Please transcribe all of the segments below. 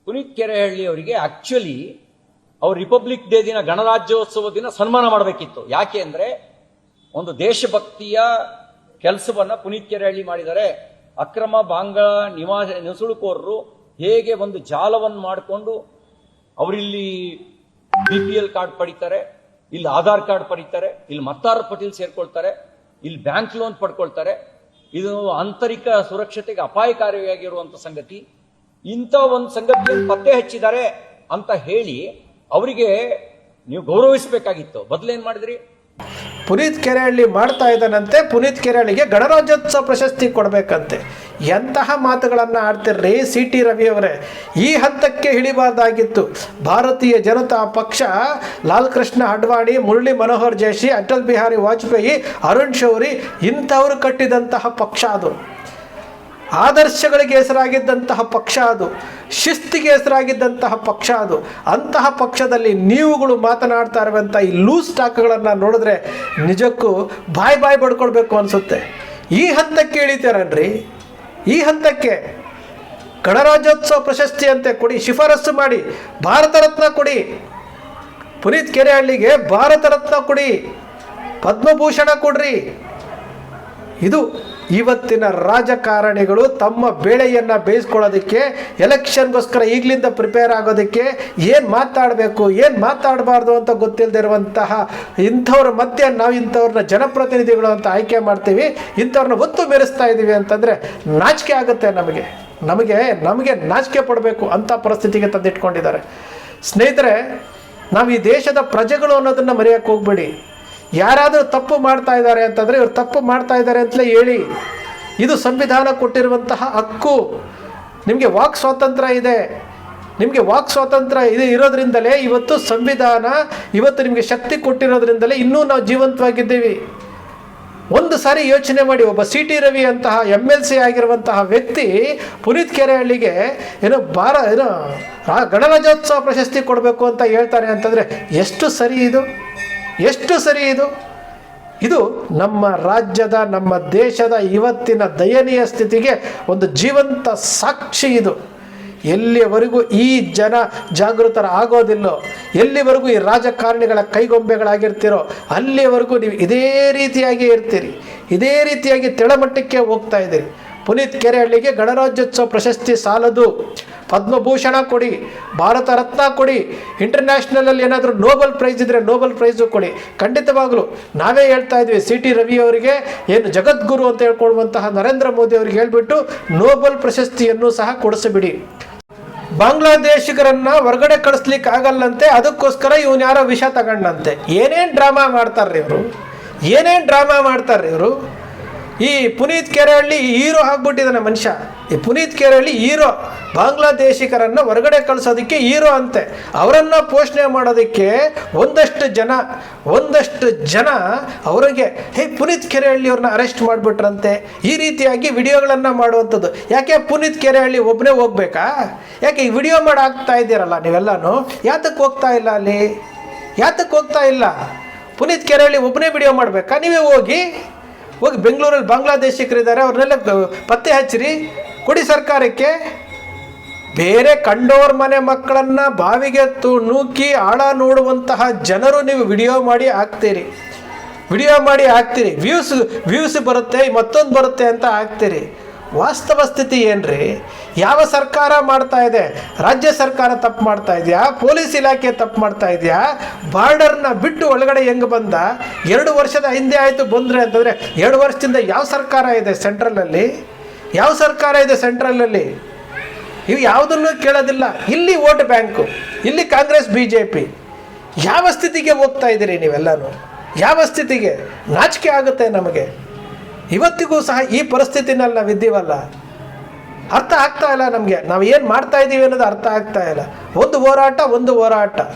ಪುನೀತ್ ಕೆರೆಹಳ್ಳಿ ಅವರಿಗೆ ಆಕ್ಚುಲಿ ಅವ್ರು republic day ದಿನ ಗಣರಾಜ್ಯೋತ್ಸವ ದಿನ ಸನ್ಮಾನ ಮಾಡಬೇಕಿತ್ತು. ಯಾಕೆ ಅಂದ್ರೆ ಒಂದು ದೇಶಭಕ್ತಿಯ ಕೆಲಸವನ್ನ ಪುನೀತ್ ಕೆರೆಹಳ್ಳಿ ಮಾಡಿದ್ದಾರೆ. ಅಕ್ರಮ ಬಾಂಗ್ಲಾ ನುಸುಳುಕೋರರು ಹೇಗೆ ಒಂದು ಜಾಲವನ್ನು ಮಾಡಿಕೊಂಡು ಅವರಿಲ್ಲಿ BPL ಕಾರ್ಡ್ ಪಡಿತಾರೆ, ಇಲ್ಲಿ ಆಧಾರ್ ಕಾರ್ಡ್ ಪಡಿತಾರೆ, ಇಲ್ಲಿ ಮತದಾರರ ಪಟ್ಟಿಯಲ್ಲಿ ಸೇರ್ಕೊಳ್ತಾರೆ, ಇಲ್ಲಿ ಬ್ಯಾಂಕ್ ಲೋನ್ ಪಡ್ಕೊಳ್ತಾರೆ. ಇದು ಆಂತರಿಕ ಸುರಕ್ಷತೆಗೆ ಅಪಾಯಕಾರಿಯಾಗಿರುವಂತ ಸಂಗತಿ. ಇಂಥ ಒಂದು ಸಂಗತಿಯನ್ನು ಪತ್ತೆ ಹಚ್ಚಿದ್ದಾರೆ ಅಂತ ಹೇಳಿ ಅವರಿಗೆ ನೀವು ಗೌರವಿಸಬೇಕಾಗಿತ್ತು. ಬದಲೇನ್ ಮಾಡಿದ್ರಿ? ಪುನೀತ್ ಕೆರೆಹಳ್ಳಿ ಮಾಡ್ತಾ ಇದ್ದಾನಂತೆ, ಪುನೀತ್ ಕೆರೆಹಳ್ಳಿಗೆ ಗಣರಾಜ್ಯೋತ್ಸವ ಪ್ರಶಸ್ತಿ ಕೊಡಬೇಕಂತೆ. ಎಂತಹ ಮಾತುಗಳನ್ನು ಆಡ್ತಿರ್ರಿ CT ರವಿ ಅವರೇ. ಈ ಹಂತಕ್ಕೆ ಇಳಿಬಾರ್ದಾಗಿತ್ತು. ಭಾರತೀಯ ಜನತಾ ಪಕ್ಷ ಲಾಲ್ ಕೃಷ್ಣ ಅಡ್ವಾಣಿ, ಮುರಳಿ ಮನೋಹರ್ ಜೋಶಿ, ಅಟಲ್ ಬಿಹಾರಿ ವಾಜಪೇಯಿ, ಅರುಣ್ ಶೌರಿ ಇಂಥವರು ಕಟ್ಟಿದಂತಹ ಪಕ್ಷ ಅದು. ಆದರ್ಶಗಳಿಗೆ ಹೆಸರಾಗಿದ್ದಂತಹ ಪಕ್ಷ ಅದು, ಶಿಸ್ತಿಗೆ ಹೆಸರಾಗಿದ್ದಂತಹ ಪಕ್ಷ ಅದು. ಅಂತಹ ಪಕ್ಷದಲ್ಲಿ ನೀವುಗಳು ಮಾತನಾಡ್ತಾ ಇರುವಂಥ ಈ ಲೂಸ್ ಟಾಕ್ಗಳನ್ನು ನೋಡಿದ್ರೆ ನಿಜಕ್ಕೂ ಬಾಯ್ ಬಡ್ಕೊಳ್ಬೇಕು ಅನಿಸುತ್ತೆ. ಈ ಹಂತಕ್ಕೆ ಇಳಿತಾರನ್ರಿ, ಈ ಹಂತಕ್ಕೆ ಗಣರಾಜ್ಯೋತ್ಸವ ಪ್ರಶಸ್ತಿ ಅಂತೆ ಕೊಡಿ, ಶಿಫಾರಸು ಮಾಡಿ, ಭಾರತ ರತ್ನ ಕೊಡಿ, ಪುನೀತ್ ಕೆರೆಹಳ್ಳಿಗೆ ಭಾರತ ರತ್ನ ಕೊಡಿ, ಪದ್ಮಭೂಷಣ ಕೊಡ್ರಿ. ಇದು ಇವತ್ತಿನ ರಾಜಕಾರಣಿಗಳು ತಮ್ಮ ಬೇಳೆಯನ್ನು ಬೇಯಿಸ್ಕೊಳ್ಳೋದಕ್ಕೆ, ಎಲೆಕ್ಷನ್ಗೋಸ್ಕರ ಈಗಲಿಂದ ಪ್ರಿಪೇರ್ ಆಗೋದಕ್ಕೆ ಏನು ಮಾತಾಡಬೇಕು ಏನು ಮಾತಾಡಬಾರ್ದು ಅಂತ ಗೊತ್ತಿಲ್ಲದೆ ಇರುವಂತಹ ಇಂಥವ್ರ ಮಧ್ಯೆ ನಾವು ಇಂಥವ್ರನ್ನ ಜನಪ್ರತಿನಿಧಿಗಳು ಅಂತ ಆಯ್ಕೆ ಮಾಡ್ತೀವಿ, ಇಂಥವ್ರನ್ನ ಒತ್ತು ಮೆರೆಸ್ತಾ ಇದ್ದೀವಿ ಅಂತಂದರೆ ನಾಚಿಕೆ ಆಗುತ್ತೆ. ನಮಗೆ ನಾಚಿಕೆ ಪಡಬೇಕು ಅಂಥ ಪರಿಸ್ಥಿತಿಗೆ ತಂದಿಟ್ಕೊಂಡಿದ್ದಾರೆ. ಸ್ನೇಹಿತರೆ, ನಾವು ಈ ದೇಶದ ಪ್ರಜೆಗಳು ಅನ್ನೋದನ್ನು ಮರೆಯೋಕ್ಕೆ ಹೋಗ್ಬೇಡಿ. ಯಾರಾದರೂ ತಪ್ಪು ಮಾಡ್ತಾ ಇದ್ದಾರೆ ಅಂತಂದರೆ ಇವ್ರು ತಪ್ಪು ಮಾಡ್ತಾ ಇದ್ದಾರೆ ಅಂತಲೇ ಹೇಳಿ. ಇದು ಸಂವಿಧಾನ ಕೊಟ್ಟಿರುವಂತಹ ಹಕ್ಕು. ನಿಮಗೆ ವಾಕ್ ಸ್ವಾತಂತ್ರ್ಯ ಇದೆ, ನಿಮಗೆ ವಾಕ್ ಸ್ವಾತಂತ್ರ್ಯ ಇರೋದ್ರಿಂದಲೇ ಇವತ್ತು ಸಂವಿಧಾನ ಇವತ್ತು ನಿಮಗೆ ಶಕ್ತಿ ಕೊಟ್ಟಿರೋದ್ರಿಂದಲೇ ಇನ್ನೂ ನಾವು ಜೀವಂತವಾಗಿದ್ದೀವಿ. ಒಂದು ಸಾರಿ ಯೋಚನೆ ಮಾಡಿ, ಒಬ್ಬ CT ರವಿ ಅಂತಹ MLC ಆಗಿರುವಂತಹ ವ್ಯಕ್ತಿ ಪುನೀತ್ ಕೆರೆಹಳ್ಳಿಗೆ ಗಣರಾಜ್ಯೋತ್ಸವ ಪ್ರಶಸ್ತಿ ಕೊಡಬೇಕು ಅಂತ ಹೇಳ್ತಾರೆ ಅಂತಂದರೆ ಎಷ್ಟು ಸರಿ ಇದು? ಎಷ್ಟು ಸರಿ ಇದು? ಇದು ನಮ್ಮ ರಾಜ್ಯದ, ನಮ್ಮ ದೇಶದ ಇವತ್ತಿನ ದಯನೀಯ ಸ್ಥಿತಿಗೆ ಒಂದು ಜೀವಂತ ಸಾಕ್ಷಿ ಇದು. ಎಲ್ಲಿವರೆಗೂ ಈ ಜನ ಜಾಗೃತರ ಆಗೋದಿಲ್ಲೋ, ಎಲ್ಲಿವರೆಗೂ ಈ ರಾಜಕಾರಣಿಗಳ ಕೈಗೊಂಬೆಗಳಾಗಿರ್ತೀರೋ ಅಲ್ಲಿವರೆಗೂ ನೀವು ಇದೇ ರೀತಿಯಾಗಿ ಇರ್ತೀರಿ, ಇದೇ ರೀತಿಯಾಗಿ ತೆಳಮಟ್ಟಕ್ಕೆ ಹೋಗ್ತಾ ಇದ್ದೀರಿ. ಪುನೀತ್ ಕೆರೆಹಳ್ಳಿಗೆ ಗಣರಾಜ್ಯೋತ್ಸವ ಪ್ರಶಸ್ತಿ ಸಾಲದು, ಪದ್ಮಭೂಷಣ ಕೊಡಿ, ಭಾರತ ರತ್ನ ಕೊಡಿ, ಇಂಟರ್ನ್ಯಾಷನಲಲ್ಲಿ ಏನಾದರೂ ನೋಬೆಲ್ ಪ್ರೈಸ್ ಇದ್ದರೆ ನೋಬೆಲ್ ಪ್ರೈಸು ಕೊಡಿ. ಖಂಡಿತವಾಗಲೂ ನಾವೇ ಹೇಳ್ತಾ ಇದ್ವಿ, CT ರವಿ ಅವರಿಗೆ ಏನು ಜಗದ್ಗುರು ಅಂತ ಹೇಳ್ಕೊಳ್ಳುವಂತಹ ನರೇಂದ್ರ ಮೋದಿ ಅವರಿಗೆ ಹೇಳ್ಬಿಟ್ಟು ನೋಬೆಲ್ ಪ್ರಶಸ್ತಿಯನ್ನು ಸಹ ಕೊಡಿಸಿಬಿಡಿ. ಬಾಂಗ್ಲಾದೇಶಿಗರನ್ನ ಹೊರಗಡೆ ಕಳಿಸ್ಲಿಕ್ಕೆ ಆಗಲ್ಲಂತೆ, ಅದಕ್ಕೋಸ್ಕರ ಇವನು ಯಾರೋ ವಿಷ ತಗೊಂಡಂತೆ. ಏನೇನು ಡ್ರಾಮಾ ಮಾಡ್ತಾರ್ರಿ ಇವರು, ಏನೇನು ಡ್ರಾಮಾ ಮಾಡ್ತಾರ್ರಿ ಇವರು. ಈ ಪುನೀತ್ ಕೆರೆಹಳ್ಳಿ ಹೀರೋ ಆಗ್ಬಿಟ್ಟಿದ್ದಾನೆ ಮನುಷ್ಯ. ಈ ಪುನೀತ್ ಕೆರೆಹಳ್ಳಿ ಹೀರೋ, ಬಾಂಗ್ಲಾದೇಶಿಗರನ್ನು ಹೊರಗಡೆ ಕಳಿಸೋದಕ್ಕೆ ಹೀರೋ ಅಂತೆ. ಅವರನ್ನು ಪೋಷಣೆ ಮಾಡೋದಕ್ಕೆ ಒಂದಷ್ಟು ಜನ ಅವರಿಗೆ ಪುನೀತ್ ಕೆರೆಹಳ್ಳಿ ಅವ್ರನ್ನ ಅರೆಸ್ಟ್ ಮಾಡಿಬಿಟ್ರಂತೆ. ಈ ರೀತಿಯಾಗಿ ವಿಡಿಯೋಗಳನ್ನು ಮಾಡುವಂಥದ್ದು. ಯಾಕೆ ಪುನೀತ್ ಕೆರೆಹಳ್ಳಿ ಒಬ್ಬನೇ ಹೋಗ್ಬೇಕಾ? ಯಾಕೆ ಈ ವಿಡಿಯೋ ಮಾಡಿ ಆಗ್ತಾ ಇದ್ದೀರಲ್ಲ ನೀವೆಲ್ಲನೂ, ಯಾತಕ್ಕೆ ಹೋಗ್ತಾ ಇಲ್ಲ ಅಲ್ಲಿ? ಯಾತಕ್ಕೆ ಹೋಗ್ತಾ ಇಲ್ಲ? ಪುನೀತ್ ಕೆರೆಹಳ್ಳಿ ಒಬ್ಬನೇ ವಿಡಿಯೋ ಮಾಡಬೇಕಾ? ನೀವೇ ಹೋಗಿ ಬೆಂಗಳೂರಲ್ಲಿ ಬಾಂಗ್ಲಾದೇಶಿಗರಿದ್ದಾರೆ, ಅವ್ರನ್ನೆಲ್ಲ ಪತ್ತೆ ಹಚ್ಚಿರಿ, ಕೊಡಿ ಸರ್ಕಾರಕ್ಕೆ. ಬೇರೆ ಕಂಡೋರ್ ಮನೆ ಮಕ್ಕಳನ್ನು ಬಾವಿಗೆ ನೂಕಿ ಆಳ ನೋಡುವಂತಹ ಜನರು ನೀವು ವಿಡಿಯೋ ಮಾಡಿ ಹಾಕ್ತೀರಿ, ವ್ಯೂಸ್ ಬರುತ್ತೆ, ಮತ್ತೊಂದು ಬರುತ್ತೆ ಅಂತ ಹಾಕ್ತೀರಿ. ವಾಸ್ತವ ಸ್ಥಿತಿ ಏನ್ರಿ? ಯಾವ ಸರ್ಕಾರ ಮಾಡ್ತಾ ಇದೆ? ರಾಜ್ಯ ಸರ್ಕಾರ ತಪ್ಪು ಮಾಡ್ತಾ ಇದೆಯಾ? ಪೊಲೀಸ್ ಇಲಾಖೆ ತಪ್ಪು ಮಾಡ್ತಾ ಇದೆಯಾ? ಬಾರ್ಡರ್ನ ಬಿಟ್ಟು ಒಳಗಡೆ ಹೆಂಗೆ ಬಂದ? 2 ವರ್ಷದ ಹಿಂದೆ ಆಯಿತು ಬಂದರೆ ಅಂತಂದರೆ 2 ವರ್ಷದಿಂದ ಯಾವ ಸರ್ಕಾರ ಇದೆ ಸೆಂಟ್ರಲಲ್ಲಿ? ಯಾವ ಸರ್ಕಾರ ಇದೆ ಸೆಂಟ್ರಲಲ್ಲಿ? ಇವು ಯಾವುದನ್ನು ಕೇಳೋದಿಲ್ಲ. ಇಲ್ಲಿ ವೋಟ್ ಬ್ಯಾಂಕು, ಇಲ್ಲಿ ಕಾಂಗ್ರೆಸ್ BJP. ಯಾವ ಸ್ಥಿತಿಗೆ ಹೋಗ್ತಾ ಇದ್ದೀರಿ ನೀವೆಲ್ಲನೂ? ಯಾವ ಸ್ಥಿತಿಗೆ? ನಾಚಿಕೆ ಆಗುತ್ತೆ ನಮಗೆ. ಇವತ್ತಿಗೂ ಸಹ ಈ ಪರಿಸ್ಥಿತಿನಲ್ಲಿ ನಾವು ಇದ್ದೀವಲ್ಲ, ಅರ್ಥ ಆಗ್ತಾ ಇಲ್ಲ ನಮಗೆ. ನಾವು ಏನು ಮಾಡ್ತಾ ಇದ್ದೀವಿ ಅನ್ನೋದು ಅರ್ಥ ಆಗ್ತಾ ಇಲ್ಲ. ಒಂದು ಹೋರಾಟ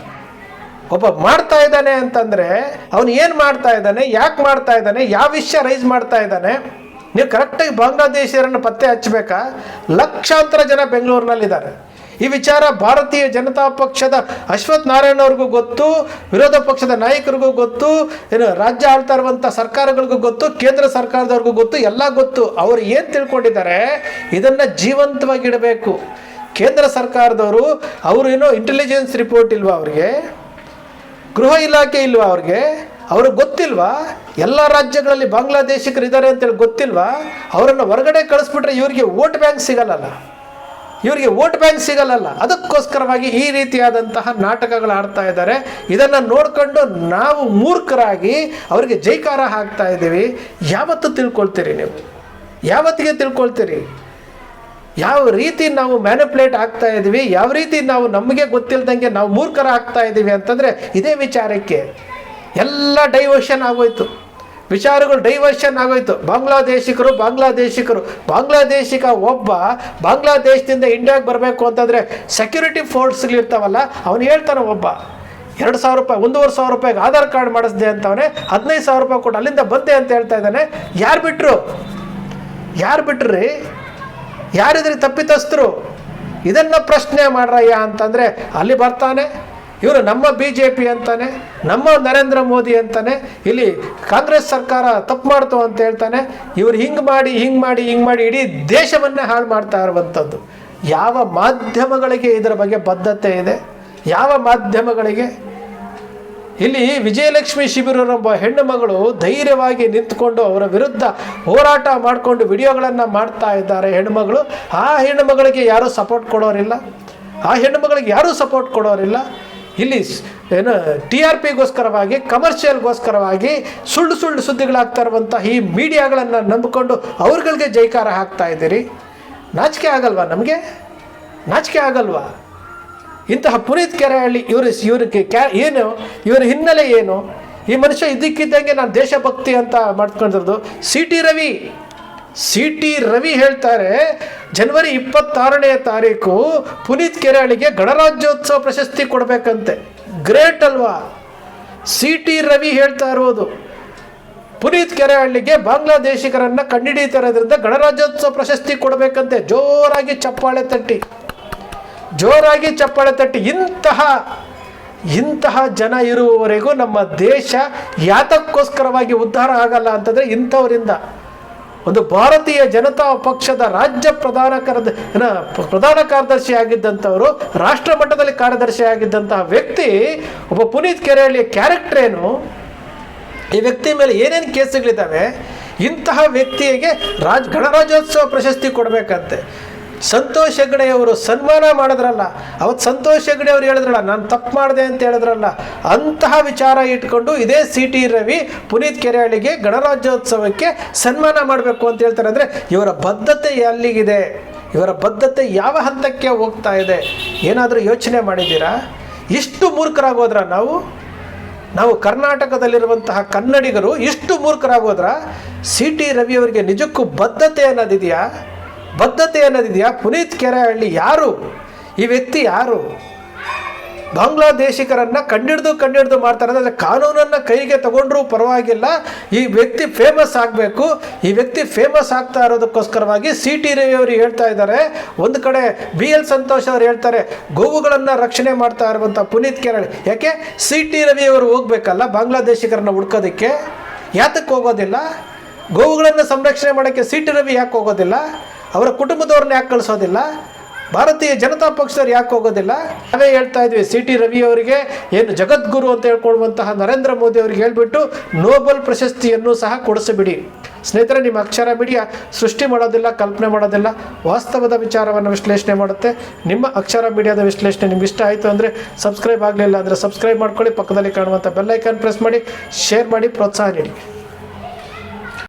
ಒಬ್ಬ ಮಾಡ್ತಾ ಇದ್ದಾನೆ ಅಂತಂದರೆ ಅವನು ಏನು ಮಾಡ್ತಾ ಇದ್ದಾನೆ, ಯಾಕೆ ಮಾಡ್ತಾ ಇದ್ದಾನೆ, ಯಾವ ವಿಷಯ ರೈಸ್ ಮಾಡ್ತಾ ಇದ್ದಾನೆ, ನೀವು ಕರೆಕ್ಟಾಗಿ ಬಾಂಗ್ಲಾದೇಶಿಯರನ್ನು ಪತ್ತೆ ಹಚ್ಚಬೇಕಾ? ಲಕ್ಷಾಂತರ ಜನ ಬೆಂಗಳೂರಿನಲ್ಲಿದ್ದಾರೆ. ಈ ವಿಚಾರ ಭಾರತೀಯ ಜನತಾ ಪಕ್ಷದ ಅಶ್ವಥ್ ನಾರಾಯಣ ಅವ್ರಿಗೂ ಗೊತ್ತು, ವಿರೋಧ ಪಕ್ಷದ ನಾಯಕರಿಗೂ ಗೊತ್ತು, ರಾಜ್ಯ ಆಳ್ತಾ ಇರುವಂಥ ಸರ್ಕಾರಗಳಿಗೂ ಗೊತ್ತು, ಕೇಂದ್ರ ಸರ್ಕಾರದವ್ರಿಗೂ ಗೊತ್ತು, ಎಲ್ಲ ಗೊತ್ತು. ಅವರು ಏನು ತಿಳ್ಕೊಂಡಿದ್ದಾರೆ, ಇದನ್ನು ಜೀವಂತವಾಗಿಡಬೇಕು, ಕೇಂದ್ರ ಸರ್ಕಾರದವರು ಅವರು ಏನೋ ಇಂಟೆಲಿಜೆನ್ಸ್ ರಿಪೋರ್ಟ್ ಇಲ್ವಾ ಅವ್ರಿಗೆ, ಗೃಹ ಇಲಾಖೆ ಇಲ್ವಾ ಅವ್ರಿಗೆ ಗೊತ್ತಿಲ್ವಾ ಎಲ್ಲ ರಾಜ್ಯಗಳಲ್ಲಿ ಬಾಂಗ್ಲಾದೇಶಿಕರು ಇದ್ದಾರೆ ಅಂತೇಳಿ ಗೊತ್ತಿಲ್ವಾ? ಅವರನ್ನು ಹೊರಗಡೆ ಕಳಿಸ್ಬಿಟ್ರೆ ಇವರಿಗೆ ವೋಟ್ ಬ್ಯಾಂಕ್ ಸಿಗಲ್ಲ. ಅದಕ್ಕೋಸ್ಕರವಾಗಿ ಈ ರೀತಿಯಾದಂತಹ ನಾಟಕಗಳು ಆಡ್ತಾ ಇದ್ದಾರೆ. ಇದನ್ನು ನೋಡ್ಕೊಂಡು ನಾವು ಮೂರ್ಖರಾಗಿ ಅವರಿಗೆ ಜೈಕಾರ ಹಾಕ್ತಾ ಇದ್ದೀವಿ. ಯಾವತ್ತು ತಿಳ್ಕೊಳ್ತೀರಿ ನೀವು? ಯಾವತ್ತಿಗೆ ತಿಳ್ಕೊಳ್ತೀರಿ? ಯಾವ ರೀತಿ ನಾವು ಮ್ಯಾನಿಪುಲೇಟ್ ಆಗ್ತಾ ಇದ್ದೀವಿ, ಯಾವ ರೀತಿ ನಾವು ನಮಗೆ ಗೊತ್ತಿಲ್ಲದಂಗೆ ನಾವು ಮೂರ್ಖರ ಆಗ್ತಾ ಇದ್ದೀವಿ ಅಂತಂದರೆ ಇದೇ ವಿಚಾರಕ್ಕೆ ಎಲ್ಲ ಡೈವರ್ಷನ್ ಆಗೋಯ್ತು, ವಿಚಾರಗಳು ಡೈವರ್ಷನ್ ಆಗೋಯ್ತು. ಬಾಂಗ್ಲಾದೇಶಿಕ ಒಬ್ಬ ಬಾಂಗ್ಲಾದೇಶದಿಂದ ಇಂಡಿಯಾಗೆ ಬರಬೇಕು ಅಂತಂದರೆ ಸೆಕ್ಯೂರಿಟಿ ಫೋರ್ಸ್ಗಳಿರ್ತಾವಲ್ಲ, ಅವನು ಹೇಳ್ತಾನೆ ಒಬ್ಬ 2,000 ರೂಪಾಯಿ 1,500 ರೂಪಾಯಿಗೆ ಆಧಾರ್ ಕಾರ್ಡ್ ಮಾಡಿಸ್ದೆ ಅಂತವನೇ 15,000 ರೂಪಾಯಿ ಕೊಟ್ಟು ಅಲ್ಲಿಂದ ಬಂದೆ ಅಂತ ಹೇಳ್ತಾ ಇದ್ದಾನೆ. ಯಾರು ಬಿಟ್ರಿ? ಯಾರಿದ್ರಿ ತಪ್ಪಿತಸ್ಥರು? ಇದನ್ನು ಪ್ರಶ್ನೆ ಮಾಡ್ರಯ್ಯ ಅಂತಂದರೆ ಅಲ್ಲಿ ಬರ್ತಾನೆ ಇವರು ನಮ್ಮ BJP ಅಂತಾನೆ, ನಮ್ಮ ನರೇಂದ್ರ ಮೋದಿ ಅಂತಾನೆ, ಇಲ್ಲಿ ಕಾಂಗ್ರೆಸ್ ಸರ್ಕಾರ ತಪ್ಪು ಮಾಡ್ತು ಅಂತ ಹೇಳ್ತಾನೆ. ಇವರು ಹಿಂಗೆ ಮಾಡಿ ಇಡೀ ದೇಶವನ್ನೇ ಹಾಳು ಮಾಡ್ತಾ ಇರುವಂಥದ್ದು. ಯಾವ ಮಾಧ್ಯಮಗಳಿಗೆ ಇದರ ಬಗ್ಗೆ ಬದ್ಧತೆ ಇದೆ? ಯಾವ ಮಾಧ್ಯಮಗಳಿಗೆ? ಇಲ್ಲಿ ವಿಜಯಲಕ್ಷ್ಮಿ ಶಿಬಿರರೆಂಬ ಹೆಣ್ಣು ಮಗಳು ಧೈರ್ಯವಾಗಿ ನಿಂತ್ಕೊಂಡು ಅವರ ವಿರುದ್ಧ ಹೋರಾಟ ಮಾಡಿಕೊಂಡು ವಿಡಿಯೋಗಳನ್ನು ಮಾಡ್ತಾ ಇದ್ದಾರೆ ಹೆಣ್ಣುಮಗಳು. ಆ ಹೆಣ್ಣುಮಗಳಿಗೆ ಯಾರೂ ಸಪೋರ್ಟ್ ಕೊಡೋರಿಲ್ಲ. ಇಲ್ಲಿ ಏನು TRPಗೋಸ್ಕರವಾಗಿ, ಕಮರ್ಷಿಯಲ್ಗೋಸ್ಕರವಾಗಿ ಸುಳ್ಳು ಸುದ್ದಿಗಳಾಗ್ತಾ ಇರುವಂಥ ಈ ಮೀಡಿಯಾಗಳನ್ನು ನಂಬಿಕೊಂಡು ಅವ್ರಗಳಿಗೆ ಜೈಕಾರ ಹಾಕ್ತಾ ಇದ್ದೀರಿ. ನಾಚಿಕೆ ಆಗಲ್ವಾ? ಇಂತಹ ಪುನೀತ್ ಕೆರೆಹಳ್ಳಿ ಇವರ ಹಿನ್ನೆಲೆ ಏನು? ಈ ಮನುಷ್ಯ ಇದಕ್ಕಿದ್ದಂಗೆ ನಾನು ದೇಶಭಕ್ತಿ ಅಂತ ಮಾಡ್ಕೊಂಡಿರೋದು. ಸಿ ಟಿ ರವಿ ಹೇಳ್ತಾರೆ, ಜನವರಿ 26ನೇ ತಾರೀಕು ಪುನೀತ್ ಕೆರೆಹಳ್ಳಿಗೆ ಗಣರಾಜ್ಯೋತ್ಸವ ಪ್ರಶಸ್ತಿ ಕೊಡಬೇಕಂತೆ. ಗ್ರೇಟ್ ಅಲ್ವಾ? ಸಿ ಟಿ ರವಿ ಹೇಳ್ತಾ ಇರೋದು ಪುನೀತ್ ಕೆರೆಹಳ್ಳಿಗೆ ಬಾಂಗ್ಲಾದೇಶಿಗರನ್ನು ಕಂಡುಹಿಡಿತಾ ಇರೋದ್ರಿಂದ ಗಣರಾಜ್ಯೋತ್ಸವ ಪ್ರಶಸ್ತಿ ಕೊಡಬೇಕಂತೆ. ಜೋರಾಗಿ ಚಪ್ಪಾಳೆ ತಟ್ಟಿ ಇಂತಹ ಜನ ಇರುವವರೆಗೂ ನಮ್ಮ ದೇಶ ಯಾತಕ್ಕೋಸ್ಕರವಾಗಿ ಉದ್ಧಾರ ಆಗಲ್ಲ ಅಂತಂದರೆ ಇಂಥವರಿಂದ. ಒಂದು ಭಾರತೀಯ ಜನತಾ ಪಕ್ಷದ ರಾಜ್ಯ ಪ್ರಧಾನ ಕಾರ್ಯದರ್ಶಿ ಆಗಿದ್ದಂಥವರು, ರಾಷ್ಟ್ರ ಮಟ್ಟದಲ್ಲಿ ಕಾರ್ಯದರ್ಶಿ ಆಗಿದ್ದಂತಹ ವ್ಯಕ್ತಿ ಒಬ್ಬ ಪುನೀತ್ ಕೆರೆಹಳ್ಳಿಯ ಕ್ಯಾರೆಕ್ಟರ್ ಏನು, ಈ ವ್ಯಕ್ತಿ ಮೇಲೆ ಏನೇನು ಕೇಸುಗಳಿದ್ದಾವೆ, ಇಂತಹ ವ್ಯಕ್ತಿಗೆ ಗಣರಾಜ್ಯೋತ್ಸವ ಪ್ರಶಸ್ತಿ ಕೊಡಬೇಕಂತೆ. ಸಂತೋಷ್ ಹೆಗ್ಡೆ ಅವರು ಸನ್ಮಾನ ಮಾಡಿದ್ರಲ್ಲ, ಅವತ್ತು ಸಂತೋಷ್ ಹೆಗ್ಡೆ ಅವರು ಹೇಳಿದ್ರಲ್ಲ ನಾನು ತಪ್ಪು ಮಾಡಿದೆ ಅಂತ ಹೇಳಿದ್ರಲ್ಲ, ಅಂತಹ ವಿಚಾರ ಇಟ್ಕೊಂಡು ಇದೇ ಸಿ ಟಿ ರವಿ ಪುನೀತ್ ಕೆರೆಹಳ್ಳಿಗೆ ಗಣರಾಜ್ಯೋತ್ಸವಕ್ಕೆ ಸನ್ಮಾನ ಮಾಡಬೇಕು ಅಂತ ಹೇಳ್ತಾರೆ. ಅಂದರೆ ಇವರ ಬದ್ಧತೆ ಎಲ್ಲಿಗಿದೆ? ಇವರ ಬದ್ಧತೆ ಯಾವ ಹಂತಕ್ಕೆ ಹೋಗ್ತಾ ಇದೆ? ಏನಾದರೂ ಯೋಚನೆ ಮಾಡಿದ್ದೀರಾ? ಇಷ್ಟು ಮೂರ್ಖರಾಗೋದ್ರ ನಾವು ಕರ್ನಾಟಕದಲ್ಲಿರುವಂತಹ ಕನ್ನಡಿಗರು ಇಷ್ಟು ಮೂರ್ಖರಾಗೋದ್ರ? ಸಿ ಟಿ ರವಿ ಅವರಿಗೆ ನಿಜಕ್ಕೂ ಬದ್ಧತೆ ಅನ್ನೋದಿದೆಯಾ? ಪುನೀತ್ ಕೆರೆಹಳ್ಳಿ ಯಾರು? ಈ ವ್ಯಕ್ತಿ ಯಾರು? ಬಾಂಗ್ಲಾದೇಶಿಕರನ್ನು ಕಂಡಿಡ್ದು ಮಾಡ್ತಾರೆ. ಅಂದರೆ ಕಾನೂನನ್ನು ಕೈಗೆ ತಗೊಂಡ್ರೂ ಪರವಾಗಿಲ್ಲ, ಈ ವ್ಯಕ್ತಿ ಫೇಮಸ್ ಆಗಬೇಕು. ಈ ವ್ಯಕ್ತಿ ಫೇಮಸ್ ಆಗ್ತಾ ಇರೋದಕ್ಕೋಸ್ಕರವಾಗಿ ಸಿ ಟಿ ರವಿ ಅವರು ಹೇಳ್ತಾ ಇದ್ದಾರೆ. ಒಂದು ಕಡೆ BL ಸಂತೋಷ್ ಅವರು ಹೇಳ್ತಾರೆ ಗೋವುಗಳನ್ನು ರಕ್ಷಣೆ ಮಾಡ್ತಾ ಇರುವಂಥ ಪುನೀತ್ ಕೆರೆಹಳ್ಳಿ. ಯಾಕೆ ಸಿ ಟಿ ರವಿ ಅವರು ಹೋಗ್ಬೇಕಲ್ಲ ಬಾಂಗ್ಲಾದೇಶಿಕರನ್ನು ಹುಡ್ಕೋದಕ್ಕೆ? ಯಾತಕ್ಕೆ ಹೋಗೋದಿಲ್ಲ? ಗೋವುಗಳನ್ನು ಸಂರಕ್ಷಣೆ ಮಾಡೋಕ್ಕೆ ಸಿ ಟಿ ರವಿ ಯಾಕೆ ಹೋಗೋದಿಲ್ಲ? ಅವರ ಕುಟುಂಬದವ್ರನ್ನ ಯಾಕೆ ಕಳಿಸೋದಿಲ್ಲ? ಭಾರತೀಯ ಜನತಾ ಪಕ್ಷದವ್ರು ಯಾಕೆ ಹೋಗೋದಿಲ್ಲ? ನಾವೇ ಹೇಳ್ತಾ ಇದ್ವಿ, ಸಿ ಟಿ ರವಿ ಅವರಿಗೆ ಏನು ಜಗದ್ಗುರು ಅಂತ ಹೇಳ್ಕೊಳ್ಳುವಂತಹ ನರೇಂದ್ರ ಮೋದಿ ಅವರಿಗೆ ಹೇಳಿಬಿಟ್ಟು ನೋಬೆಲ್ ಪ್ರಶಸ್ತಿಯನ್ನು ಸಹ ಕೊಡಿಸಿಬಿಡಿ. ಸ್ನೇಹಿತರೆ, ನಿಮ್ಮ ಅಕ್ಷರ ಮೀಡಿಯಾ ಸೃಷ್ಟಿ ಮಾಡೋದಿಲ್ಲ, ಕಲ್ಪನೆ ಮಾಡೋದಿಲ್ಲ, ವಾಸ್ತವದ ವಿಚಾರವನ್ನು ವಿಶ್ಲೇಷಣೆ ಮಾಡುತ್ತೆ. ನಿಮ್ಮ ಅಕ್ಷರ ಮೀಡಿಯಾದ ವಿಶ್ಲೇಷಣೆ ನಿಮ್ಗೆ ಇಷ್ಟ ಆಯಿತು ಅಂದರೆ ಸಬ್ಸ್ಕ್ರೈಬ್ ಆಗಲಿಲ್ಲ ಅಂದರೆ ಸಬ್ಸ್ಕ್ರೈಬ್ ಮಾಡ್ಕೊಳ್ಳಿ. ಪಕ್ಕದಲ್ಲಿ ಕಾಣುವಂಥ ಬೆಲ್ ಐಕಾನ್ ಪ್ರೆಸ್ ಮಾಡಿ, ಶೇರ್ ಮಾಡಿ, ಪ್ರೋತ್ಸಾಹ ನೀಡಿ.